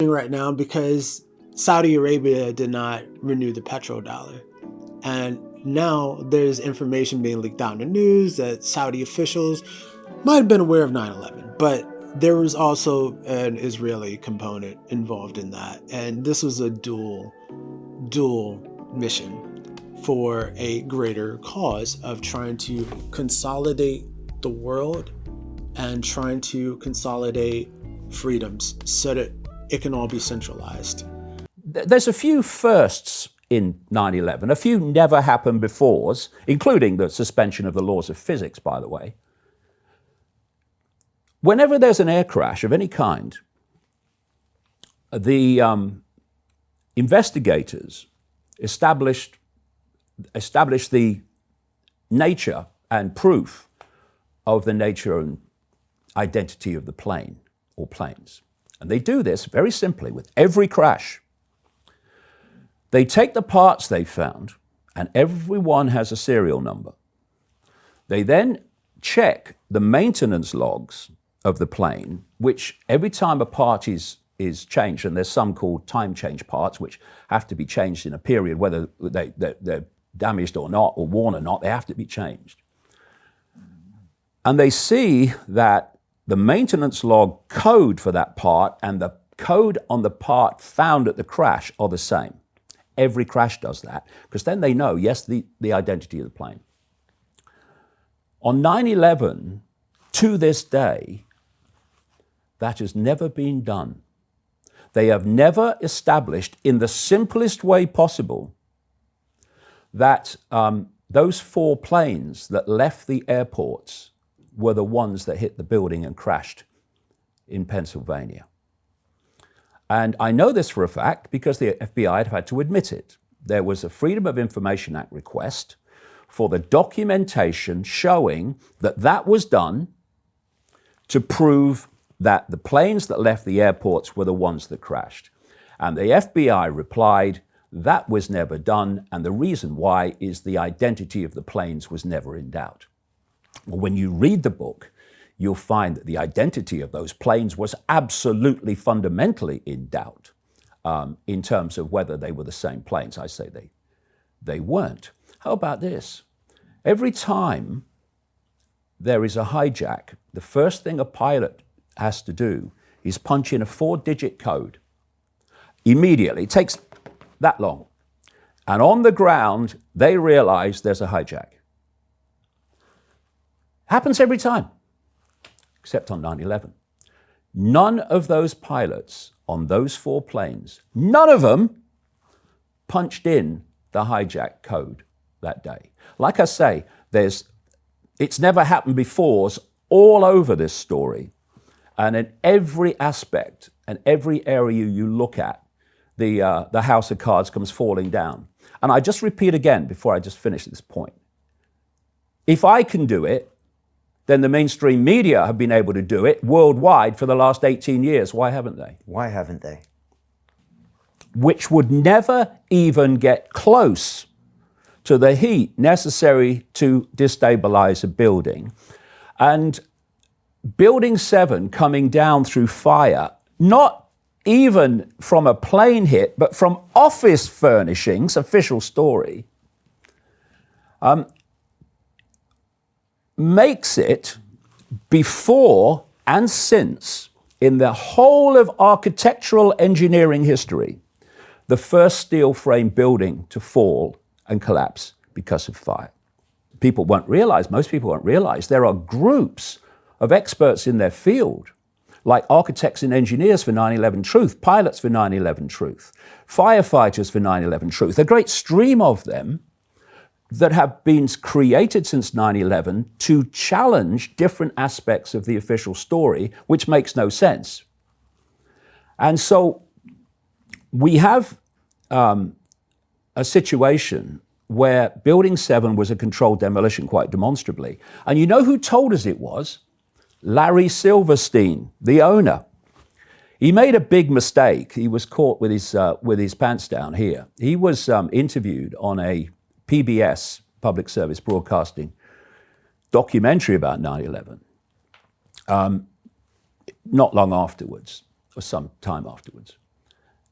right now because Saudi Arabia did not renew the petrodollar. And now there's information being leaked out in the news that Saudi officials might have been aware of 9/11, but there was also an Israeli component involved in that. And this was a dual mission for a greater cause of trying to consolidate the world and trying to consolidate freedoms so that it can all be centralized. There's a few firsts in 9/11, a few never happened befores, including the suspension of the laws of physics, by the way. Whenever there's an air crash of any kind, the investigators establish the nature and proof of the nature and identity of the plane or planes. And they do this very simply with every crash. They take the parts they found, and every one has a serial number. They then check the maintenance logs of the plane, which every time a part is changed, and there's some called time change parts, which have to be changed in a period, whether they're damaged or not, or worn or not, they have to be changed. And they see that the maintenance log code for that part and the code on the part found at the crash are the same. Every crash does that, because then they know, yes, the identity of the plane. On 9/11, to this day, that has never been done. They have never established, in the simplest way possible, that those 4 planes that left the airports were the ones that hit the building and crashed in Pennsylvania. And I know this for a fact because the FBI had had to admit it. There was a Freedom of Information Act request for the documentation showing that that was done to prove that the planes that left the airports were the ones that crashed. And the FBI replied, that was never done, and the reason why is the identity of the planes was never in doubt. Well, when you read the book, you'll find that the identity of those planes was absolutely fundamentally in doubt in terms of whether they were the same planes. I say they weren't. How about this? Every time there is a hijack, the first thing a pilot has to do is punch in a 4-digit code. Immediately, it takes that long. And on the ground, they realize there's a hijack. Happens every time, except on 9/11. None of those pilots on those 4 planes, none of them punched in the hijack code that day. Like I say, it's never happened before all over this story. And in every aspect and every area you look at, the house of cards comes falling down. And I just repeat again before I just finish this point. If I can do it, then the mainstream media have been able to do it worldwide for the last 18 years. Why haven't they? Why haven't they? Which would never even get close to the heat necessary to destabilize a building. And Building 7 coming down through fire, not even from a plane hit, but from office furnishings, official story, makes it before and since, in the whole of architectural engineering history, the first steel frame building to fall and collapse because of fire. Most people won't realize there are groups of experts in their field, like architects and engineers for 9/11 Truth, pilots for 9/11 Truth, firefighters for 9/11 Truth, a great stream of them that have been created since 9/11 to challenge different aspects of the official story, which makes no sense. And so we have a situation where Building 7 was a controlled demolition, quite demonstrably. And you know who told us it was? Larry Silverstein, the owner. He made a big mistake. He was caught with his pants down here. He was interviewed on a PBS, Public Service Broadcasting, documentary about 9/11, not long afterwards, or some time afterwards.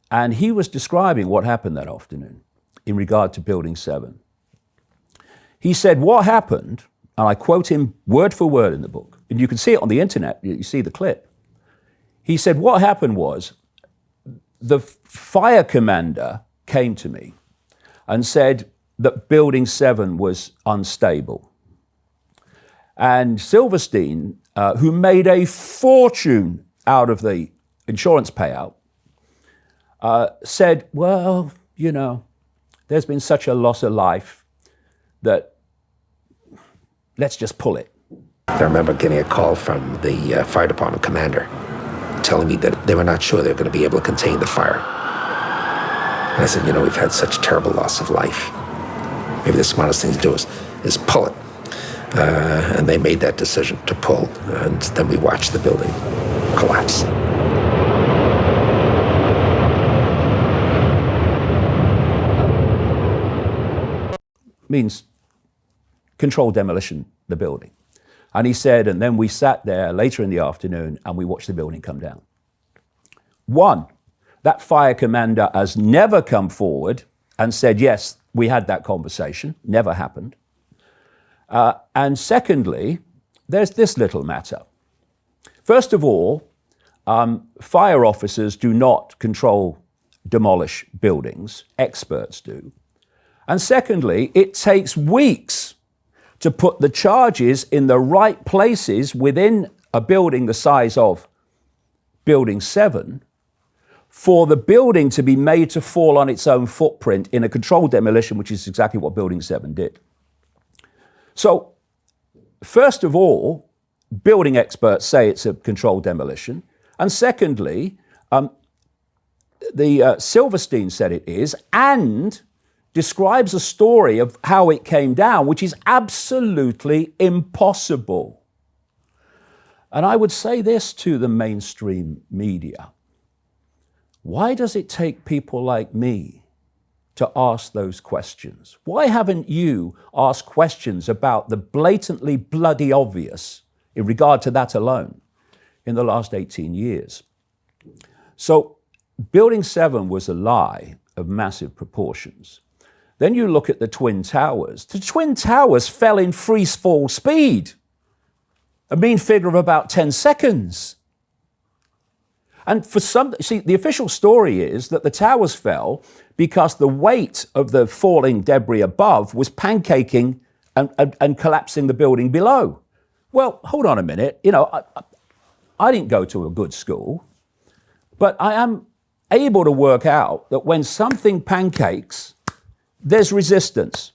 And he was describing what happened that afternoon in regard to Building 7. He said, what happened, and I quote him word for word in the book, and you can see it on the internet, you see the clip. He said, what happened was the fire commander came to me and said that Building 7 was unstable. And Silverstein, who made a fortune out of the insurance payout, said, well, you know, there's been such a loss of life that let's just pull it. I remember getting a call from the fire department commander telling me that they were not sure they were going to be able to contain the fire. And I said, you know, we've had such terrible loss of life. Maybe the smartest thing to do is pull it. And they made that decision to pull, and then we watched the building collapse. Means controlled demolition, the building. And he said, and then we sat there later in the afternoon and we watched the building come down. One, that fire commander has never come forward and said, yes, we had that conversation, never happened. And secondly, there's this little matter. First of all, fire officers do not demolish buildings, experts do. And secondly, it takes weeks to put the charges in the right places within a building the size of Building 7 for the building to be made to fall on its own footprint in a controlled demolition, which is exactly what Building 7 did. So, first of all, building experts say it's a controlled demolition. And secondly, Silverstein said it is, and describes a story of how it came down, which is absolutely impossible. And I would say this to the mainstream media. Why does it take people like me to ask those questions? Why haven't you asked questions about the blatantly bloody obvious in regard to that alone in the last 18 years? So Building 7 was a lie of massive proportions. Then you look at the Twin Towers. The Twin Towers fell in free fall speed, a mean figure of about 10 seconds. And for some, see, the official story is that the towers fell because the weight of the falling debris above was pancaking and collapsing the building below. Well, hold on a minute. You know, I didn't go to a good school, but I am able to work out that when something pancakes, there's resistance.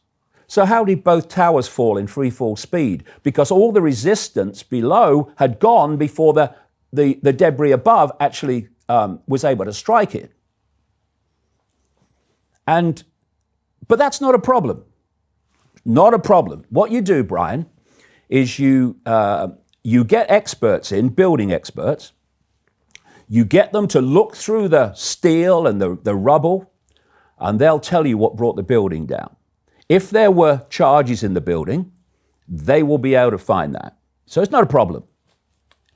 So how did both towers fall in free fall speed? Because all the resistance below had gone before the debris above actually was able to strike it. But that's not a problem. Not a problem. What you do, Brian, is you get experts in, building experts. You get them to look through the steel and the rubble, and they'll tell you what brought the building down. If there were charges in the building, they will be able to find that. So it's not a problem,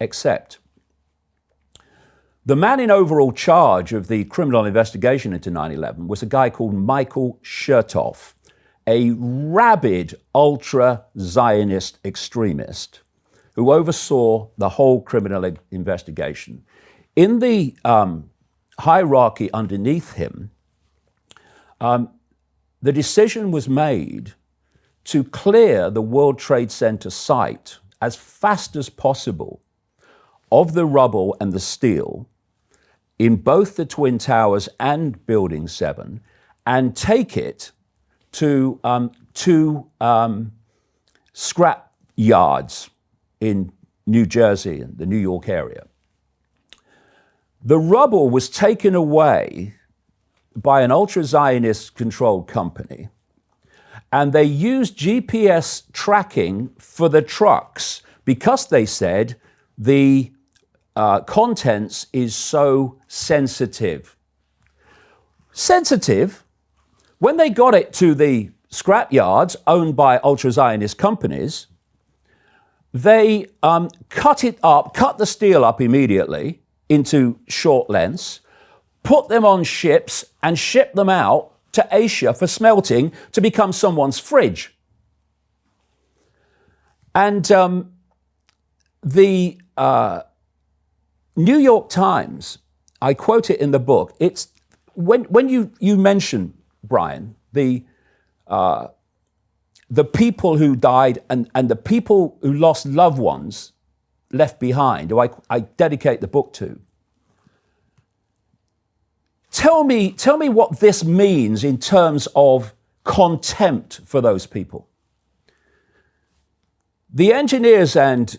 except the man in overall charge of the criminal investigation into 9/11 was a guy called Michael Chertoff, a rabid ultra-Zionist extremist who oversaw the whole criminal investigation. In the hierarchy underneath him, the decision was made to clear the World Trade Center site as fast as possible of the rubble and the steel in both the Twin Towers and Building 7 and take it to two scrap yards in New Jersey and the New York area. The rubble was taken away by an ultra-Zionist controlled company, and they used GPS tracking for the trucks because they said the contents is so sensitive. Sensitive? When they got it to the scrap yards owned by ultra-Zionist companies, they cut the steel up immediately into short lengths, put them on ships and ship them out to Asia for smelting to become someone's fridge. And the New York Times, I quote it in the book, it's when you mention, Brian, the people who died and the people who lost loved ones left behind, who I dedicate the book to. Tell me what this means in terms of contempt for those people. The engineers and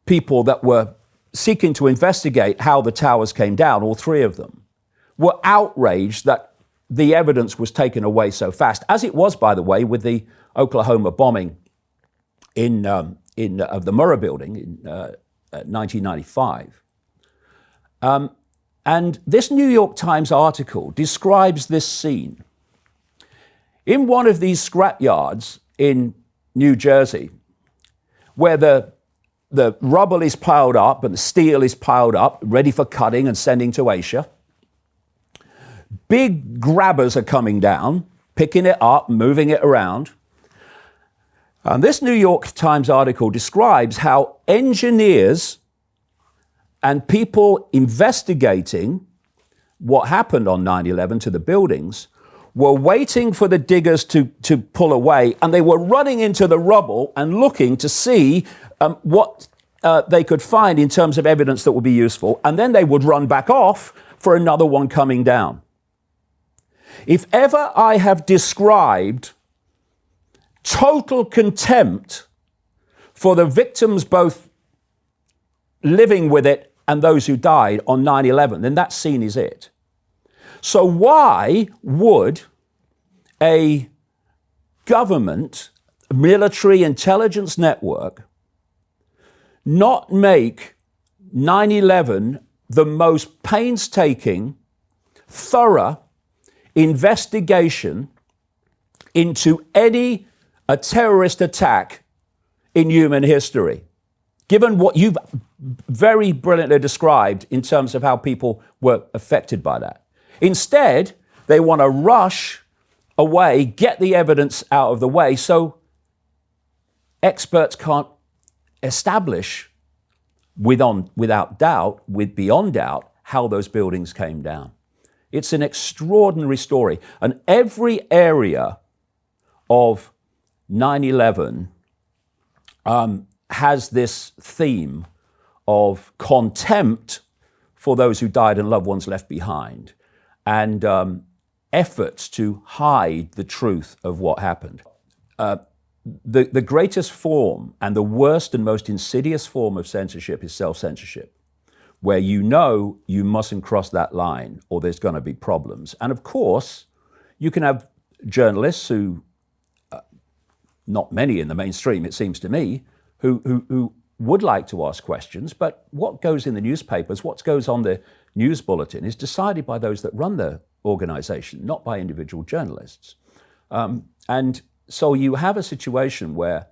people that were seeking to investigate how the towers came down, all three of them, were outraged that the evidence was taken away so fast, as it was, by the way, with the Oklahoma bombing of the Murrah building in 1995. And this New York Times article describes this scene. In one of these scrap yards in New Jersey, where the rubble is piled up and the steel is piled up, ready for cutting and sending to Asia, big grabbers are coming down, picking it up, moving it around. And this New York Times article describes how engineers and people investigating what happened on 9/11 to the buildings were waiting for the diggers to pull away, and they were running into the rubble and looking to see what they could find in terms of evidence that would be useful, and then they would run back off for another one coming down. If ever I have described total contempt for the victims, both living with it and those who died on 9/11, then that scene is it. So why would a government, military intelligence network, not make 9/11 the most painstaking, thorough investigation into any terrorist attack in human history, given what you've very brilliantly described in terms of how people were affected by that? Instead, they want to rush away, get the evidence out of the way so experts can't establish without doubt, beyond doubt, how those buildings came down. It's an extraordinary story. And every area of 9/11 has this theme of contempt for those who died and loved ones left behind, and efforts to hide the truth of what happened. The greatest form and the worst and most insidious form of censorship is self-censorship, where you know you mustn't cross that line or there's going to be problems. And of course, you can have journalists who, not many in the mainstream, it seems to me, who would like to ask questions, but what goes in the newspapers, what goes on the news bulletin is decided by those that run the organization, not by individual journalists. And so you have a situation where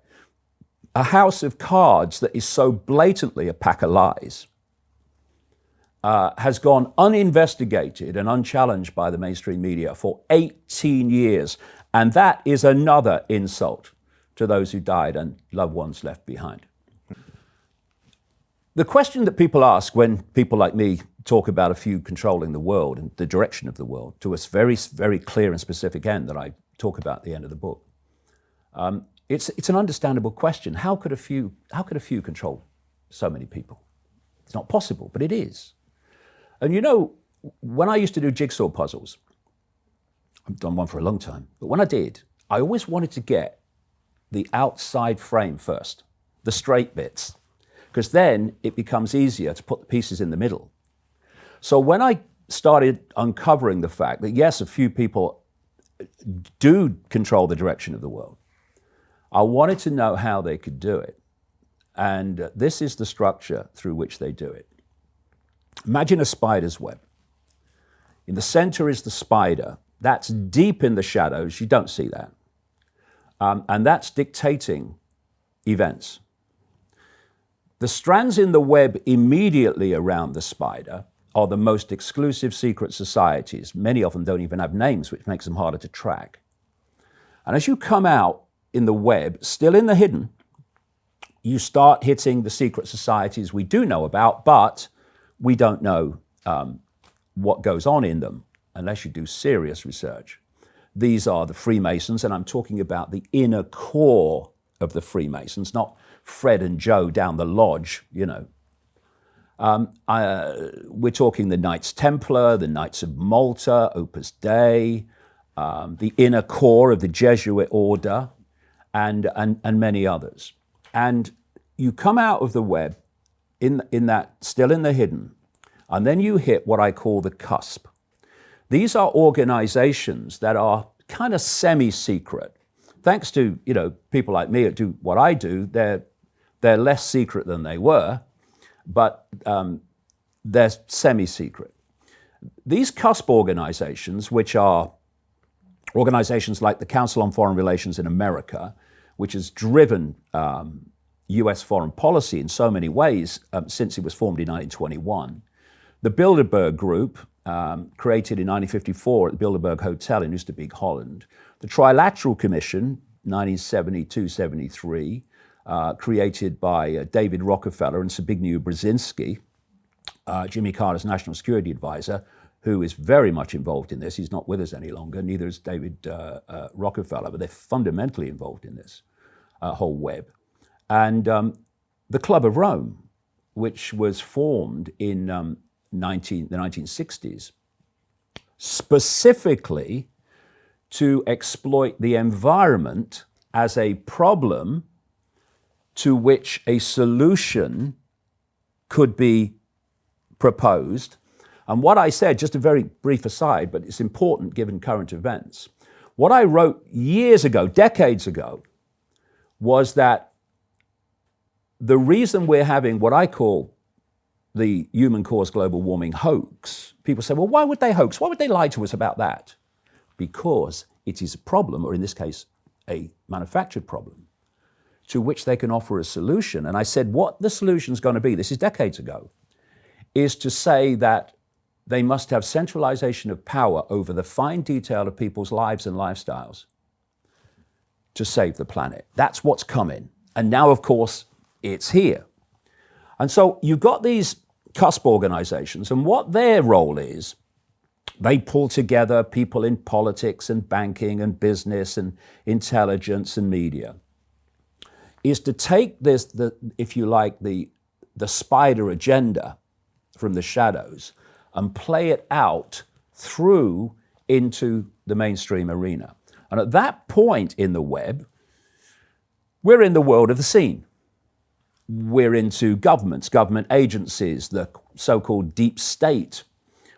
a house of cards that is so blatantly a pack of lies has gone uninvestigated and unchallenged by the mainstream media for 18 years. And that is another insult to those who died and loved ones left behind. The question that people ask when people like me talk about a few controlling the world and the direction of the world to a very, very clear and specific end that I talk about at the end of the book, it's an understandable question. How could a few control so many people? It's not possible, but it is. And you know, when I used to do jigsaw puzzles, I've done one for a long time, but when I did, I always wanted to get the outside frame first, the straight bits, because then it becomes easier to put the pieces in the middle. So when I started uncovering the fact that yes, a few people do control the direction of the world, I wanted to know how they could do it. And this is the structure through which they do it. Imagine a spider's web. In the center is the spider. That's deep in the shadows. You don't see that. And that's dictating events. The strands in the web immediately around the spider are the most exclusive secret societies. Many of them don't even have names, which makes them harder to track. And as you come out in the web, still in the hidden, you start hitting the secret societies we do know about, but we don't know what goes on in them unless you do serious research. These are the Freemasons, and I'm talking about the inner core of the Freemasons, not Fred and Joe down the lodge, you know. We're talking the Knights Templar, the Knights of Malta, Opus Dei, the inner core of the Jesuit order, and many others. And you come out of the web in that, still in the hidden, and then you hit what I call the cusp. These are organizations that are kind of semi-secret. Thanks to, you know, people like me that do what I do, they're less secret than they were, but they're semi-secret. These cusp organizations, which are organizations like the Council on Foreign Relations in America, which has driven US foreign policy in so many ways since it was formed in 1921. The Bilderberg Group, created in 1954 at the Bilderberg Hotel in Oosterbeek, Holland. The Trilateral Commission, 1972-73, created by David Rockefeller and Zbigniew Brzezinski, Jimmy Carter's national security advisor, who is very much involved in this. He's not with us any longer, neither is David Rockefeller, but they're fundamentally involved in this whole web. And the Club of Rome, which was formed in the 1960s, specifically to exploit the environment as a problem to which a solution could be proposed. And what I said, just a very brief aside, but it's important given current events. What I wrote years ago, decades ago, was that the reason we're having what I call the human-caused global warming hoax, people say, well, why would they hoax? Why would they lie to us about that? Because it is a problem, or in this case, a manufactured problem, to which they can offer a solution. And I said, what the solution's going to be, this is decades ago, is to say that they must have centralization of power over the fine detail of people's lives and lifestyles to save the planet. That's what's coming. And now, of course, it's here. And so you've got these cusp organizations, and what their role is, they pull together people in politics and banking and business and intelligence and media, is to take this, if you like, the spider agenda from the shadows and play it out through into the mainstream arena. And at that point in the web, we're in the world of the scene. We're into governments, government agencies, the so-called deep state,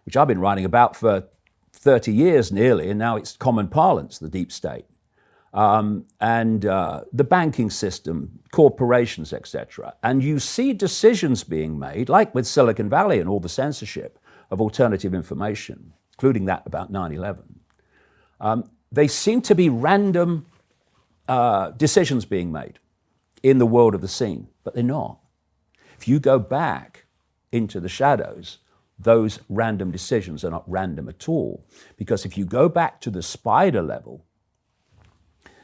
which I've been writing about for 30 years nearly, and now it's common parlance, the deep state. The banking system, corporations, etc. And you see decisions being made, like with Silicon Valley and all the censorship of alternative information, including that about 9/11. They seem to be random decisions being made in the world of the scene, but they're not. If you go back into the shadows, those random decisions are not random at all. Because if you go back to the spider level,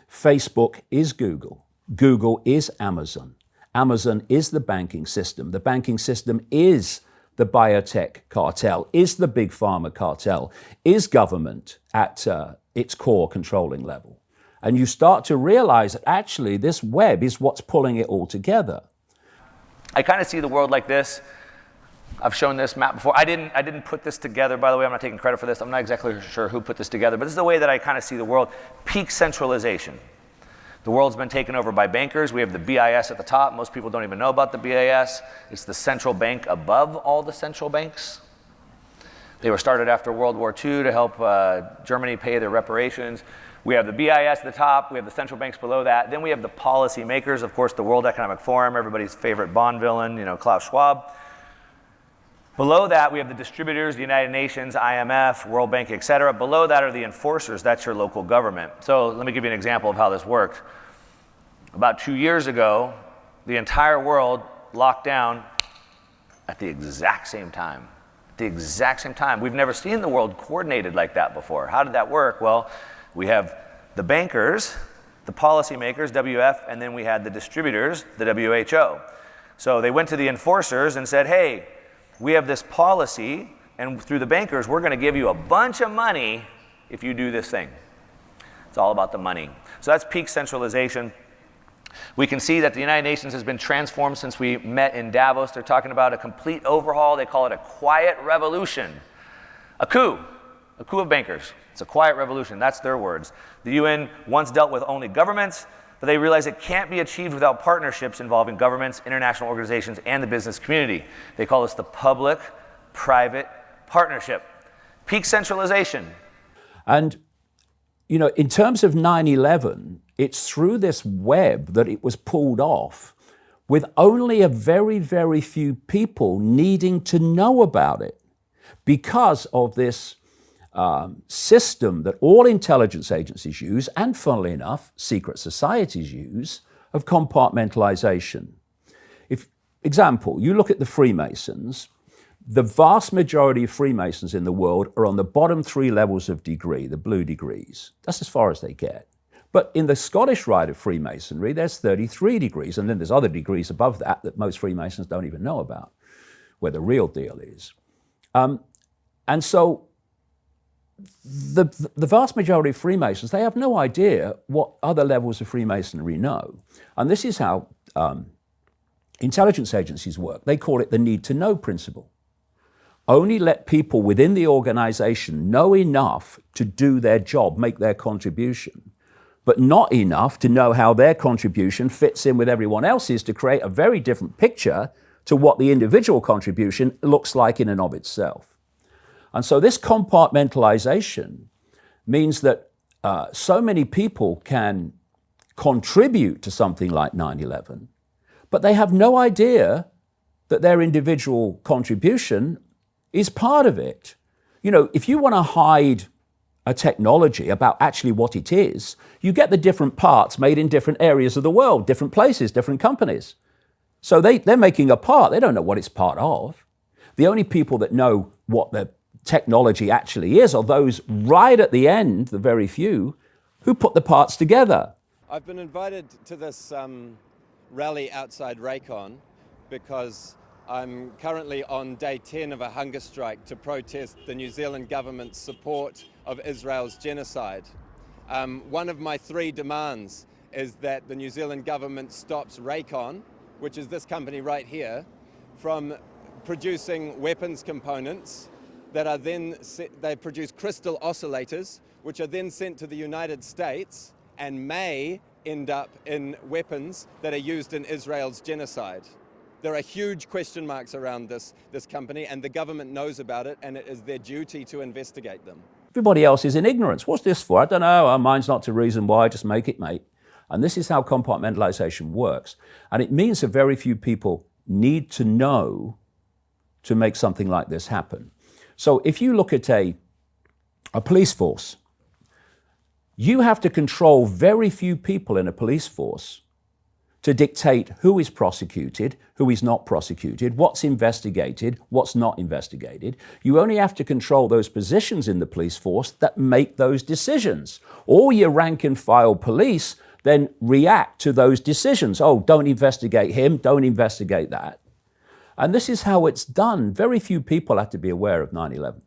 Facebook is Google. Google is Amazon. Amazon is the banking system. The banking system is the biotech cartel, is the big pharma cartel, is government at its core controlling level. And you start to realize that actually this web is what's pulling it all together. I kind of see the world like this. I've shown this map before. I didn't put this together, by the way. I'm not taking credit for this. I'm not exactly sure who put this together, but this is the way that I kind of see the world. Peak centralization. The world's been taken over by bankers. We have the BIS at the top. Most people don't even know about the BIS. It's the central bank above all the central banks. They were started after World War II to help Germany pay their reparations. We have the BIS at the top. We have the central banks below that. Then we have the policy makers, of course, the World Economic Forum, everybody's favorite Bond villain, Klaus Schwab. Below that, we have the distributors, the United Nations, IMF, World Bank, et cetera. Below that are the enforcers. That's your local government. So let me give you an example of how this worked. About 2 years ago, the entire world locked down at the exact same time. the exact same time. We've never seen the world coordinated like that before. How did that work? Well, we have the bankers, the policymakers, WF, and then we had the distributors, the WHO. So they went to the enforcers and said, hey, we have this policy, and through the bankers, we're going to give you a bunch of money if you do this thing. It's all about the money. So that's peak centralization. We can see that the United Nations has been transformed since we met in Davos. They're talking about a complete overhaul. They call it a quiet revolution. A coup of bankers. It's a quiet revolution. That's their words. The UN once dealt with only governments, but they realize it can't be achieved without partnerships involving governments, international organizations, and the business community. They call this the public-private partnership. Peak centralization. And, you know, in terms of 9/11, it's through this web that it was pulled off with only a very, very few people needing to know about it because of this system that all intelligence agencies use, and funnily enough, secret societies use, of compartmentalization. Example, you look at the Freemasons, the vast majority of Freemasons in the world are on the bottom 3 levels of degree, the blue degrees. That's as far as they get. But in the Scottish Rite of Freemasonry, there's 33 degrees, and then there's other degrees above that most Freemasons don't even know about, where the real deal is. And so the vast majority of Freemasons, they have no idea what other levels of Freemasonry know. And this is how intelligence agencies work. They call it the need-to-know principle. Only let people within the organization know enough to do their job, make their contribution, but not enough to know how their contribution fits in with everyone else's to create a very different picture to what the individual contribution looks like in and of itself. And so this compartmentalization means that so many people can contribute to something like 9/11, but they have no idea that their individual contribution is part of it. You know, if you want to hide a technology about actually what it is, you get the different parts made in different areas of the world, different places, different companies. So they're making a part. They don't know what it's part of. The only people that know what the technology actually is are those right at the end, the very few, who put the parts together. I've been invited to this rally outside Raycon because I'm currently on day 10 of a hunger strike to protest the New Zealand government's support of Israel's genocide. One of my 3 demands is that the New Zealand government stops Raycon, which is this company right here, from producing weapons components that are then, they produce crystal oscillators, which are then sent to the United States and may end up in weapons that are used in Israel's genocide. There are huge question marks around this company, and the government knows about it, and it is their duty to investigate them. Everybody else is in ignorance. What's this for? I don't know. Mine's not to reason why. Just make it, mate. And this is how compartmentalization works. And it means that very few people need to know to make something like this happen. So if you look at a police force, you have to control very few people in a police force to dictate who is prosecuted, who is not prosecuted, what's investigated, what's not investigated. You only have to control those positions in the police force that make those decisions. All your rank and file police then react to those decisions. Oh, don't investigate him, don't investigate that. And this is how it's done. Very few people have to be aware of 9/11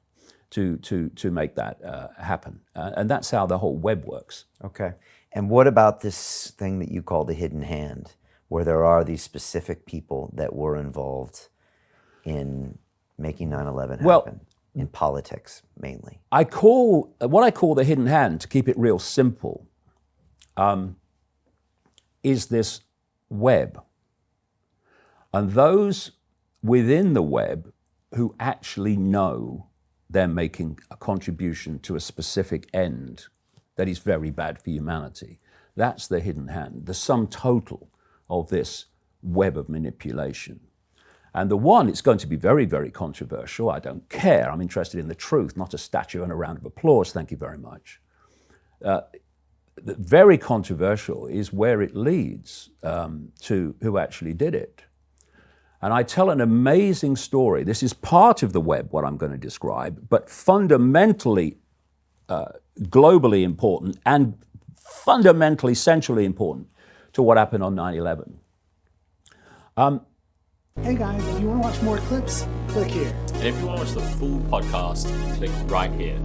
to make that happen. And that's how the whole web works. Okay. And what about this thing that you call the hidden hand, where there are these specific people that were involved in making 9/11 happen, in politics mainly? What I call the hidden hand, to keep it real simple, is this web. And those within the web who actually know they're making a contribution to a specific end that is very bad for humanity. That's the hidden hand, the sum total of this web of manipulation. And the one, it's going to be very, very controversial. I don't care. I'm interested in the truth, not a statue and a round of applause. Thank you very much. Very controversial is where it leads to who actually did it. And I tell an amazing story. This is part of the web, what I'm going to describe, but fundamentally globally important and fundamentally centrally important to what happened on 9/11. Hey guys, if you want to watch more clips, click here. And if you want to watch the full podcast, click right here.